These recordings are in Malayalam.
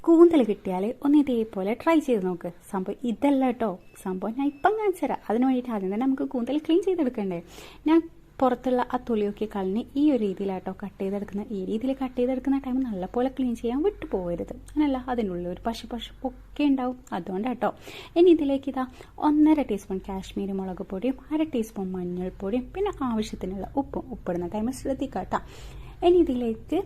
കൂന്തൽ കിട്ടിയാൽ ഒന്ന് ഇതേപോലെ ട്രൈ ചെയ്ത് നോക്ക്. സംഭവം ഇതല്ല കേട്ടോ, സംഭവം ഞാൻ ഇപ്പം കാണിച്ചു തരാം. അതിന് വേണ്ടിയിട്ട് ആദ്യം തന്നെ നമുക്ക് കൂന്തൽ ക്ലീൻ ചെയ്തെടുക്കണ്ടേ. ഞാൻ പുറത്തുള്ള ആ തൊലിയൊക്കെ കളഞ്ഞ് ഈ ഒരു രീതിയിലാട്ടോ കട്ട് ചെയ്തെടുക്കുന്നത്. ഈ രീതിയിൽ കട്ട് ചെയ്തെടുക്കുന്ന ടൈം നല്ലപോലെ ക്ലീൻ ചെയ്യാൻ വിട്ടു പോകരുത്. അങ്ങനല്ല അതിനുള്ളിൽ ഒരു പശുപ്പൊക്കെ ഉണ്ടാവും, അതുകൊണ്ടാട്ടോ. ഇനി ഇതിലേക്ക് 1.5 ടീസ്പൂൺ കാശ്മീരി മുളക് പൊടിയും 1/2 ടീസ്പൂൺ മഞ്ഞൾപ്പൊടിയും പിന്നെ ആവശ്യത്തിനുള്ള ഉപ്പിടുന്ന ടൈം ശ്രദ്ധിക്കാട്ടോ. ഇനി ഇതിലേക്ക്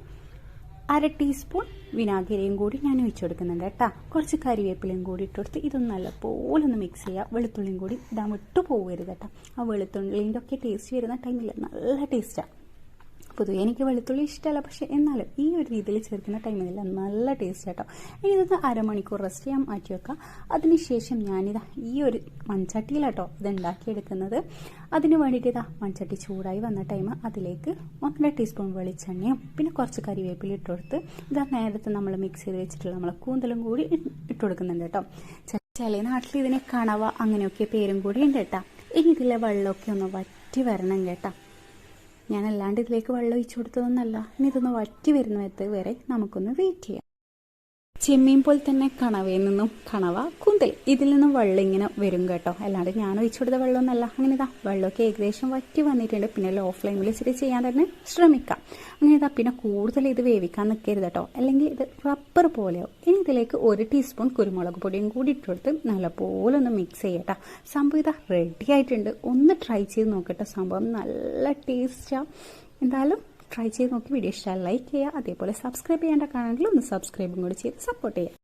1/2 ടീസ്പൂൺ വിനാഗിരിയും കൂടി ഞാൻ ഒഴിച്ചു കൊടുക്കുന്നുണ്ട് കേട്ടോ. കുറച്ച് കരിവേപ്പിലയും കൂടി ഇട്ടുകൊടുത്ത് ഇതൊന്നും നല്ലപോലെ ഒന്ന് മിക്സ് ചെയ്യുക. വെളുത്തുള്ളിയും കൂടി ഇടാൻ വിട്ടു പോകരുത് കേട്ടോ. ആ വെളുത്തുള്ളിൻ്റെ ഒക്കെ ടേസ്റ്റ് വരുന്ന ടൈമിൽ നല്ല ടേസ്റ്റാണ്. പൊതുവെ എനിക്ക് വെളുത്തുള്ളി ഇഷ്ടമല്ല, പക്ഷെ എന്നാലും ഈ ഒരു രീതിയിൽ ചേർക്കുന്ന ടൈമിൽ നല്ല ടേസ്റ്റ് കേട്ടോ. ഇനി ഇതൊന്ന് അരമണിക്കൂർ റെസ്റ്റ് ചെയ്യാൻ മാറ്റി വെക്കാം. അതിനുശേഷം ഞാനിതാ ഈ ഒരു മൺചട്ടിയിലാട്ടോ ഇത് ഉണ്ടാക്കിയെടുക്കുന്നത്. അതിന് വേണ്ടിയിട്ട് മൺചട്ടി ചൂടായി വന്ന ടൈം അതിലേക്ക് 1.5 ടീസ്പൂൺ വെളിച്ചെണ്ണയും പിന്നെ കുറച്ച് കരിവേപ്പില ഇട്ട് കൊടുത്ത് നേരത്തെ നമ്മൾ മിക്സ് ചെയ്ത് വെച്ചിട്ടുള്ള നമ്മളെ കൂന്തലും കൂടി ഇട്ട് കൊടുക്കുന്നുണ്ട് കേട്ടോ. ചില നാട്ടിൽ ഇതിനെ കണവ അങ്ങനെയൊക്കെ പേരും കൂടി ഉണ്ട് കേട്ടോ. ഇനി ഇതിലെ വെള്ളമൊക്കെ ഒന്ന് വറ്റി വരണം കേട്ടോ. ഞാൻ അല്ലാണ്ട് ഇതിലേക്ക് വെള്ളം ഒഴിച്ചു കൊടുത്തതൊന്നല്ല. ഇനി ഇതൊന്ന് വറ്റി വരുന്നത് വരെ നമുക്കൊന്ന് വെയിറ്റ് ചെയ്യാം. ചെമ്മീൻ പോലെ തന്നെ കണവയിൽ നിന്നും കണവ കൂന്തൽ ഇതിൽ നിന്നും വെള്ളം ഇങ്ങനെ വരും കേട്ടോ. അല്ലാണ്ട് ഞാൻ ഒഴിച്ചു കൊടുത്ത വെള്ളമൊന്നല്ല. അങ്ങനെ വെള്ളമൊക്കെ ഏകദേശം വറ്റി വന്നിട്ടുണ്ട്. പിന്നെ ലോ ഫ്ലെയിമിൽ വെച്ചിട്ട് ചെയ്യാൻ തന്നെ ശ്രമിക്കാം. അങ്ങനെ പിന്നെ കൂടുതൽ ഇത് വേവിക്കാൻ നിൽക്കരുത് കേട്ടോ, അല്ലെങ്കിൽ ഇത് റബ്ബർ പോലെയാവും. ഇനി ഇതിലേക്ക് 1 ടീസ്പൂൺ കുരുമുളക് പൊടിയും കൂടി ഇട്ടുകൊടുത്ത് നല്ലപോലെ ഒന്ന് മിക്സ് ചെയ്യട്ടോ. സംഭവം റെഡി ആയിട്ടുണ്ട്. ഒന്ന് ട്രൈ ചെയ്ത് നോക്കട്ടെ. സംഭവം നല്ല ടേസ്റ്റാണ്. എന്തായാലും ട്രൈ ചെയ്ത് നോക്കി. വീഡിയോ ഇഷ്ടമായി ലൈക്ക് ചെയ്യുക. അതേപോലെ സബ്സ്ക്രൈബ് ചെയ്യേണ്ട കാണണമെങ്കിൽ ഒന്ന് സബ്സ്ക്രൈബും കൂടി ചെയ്ത് സപ്പോർട്ട് ചെയ്യുക.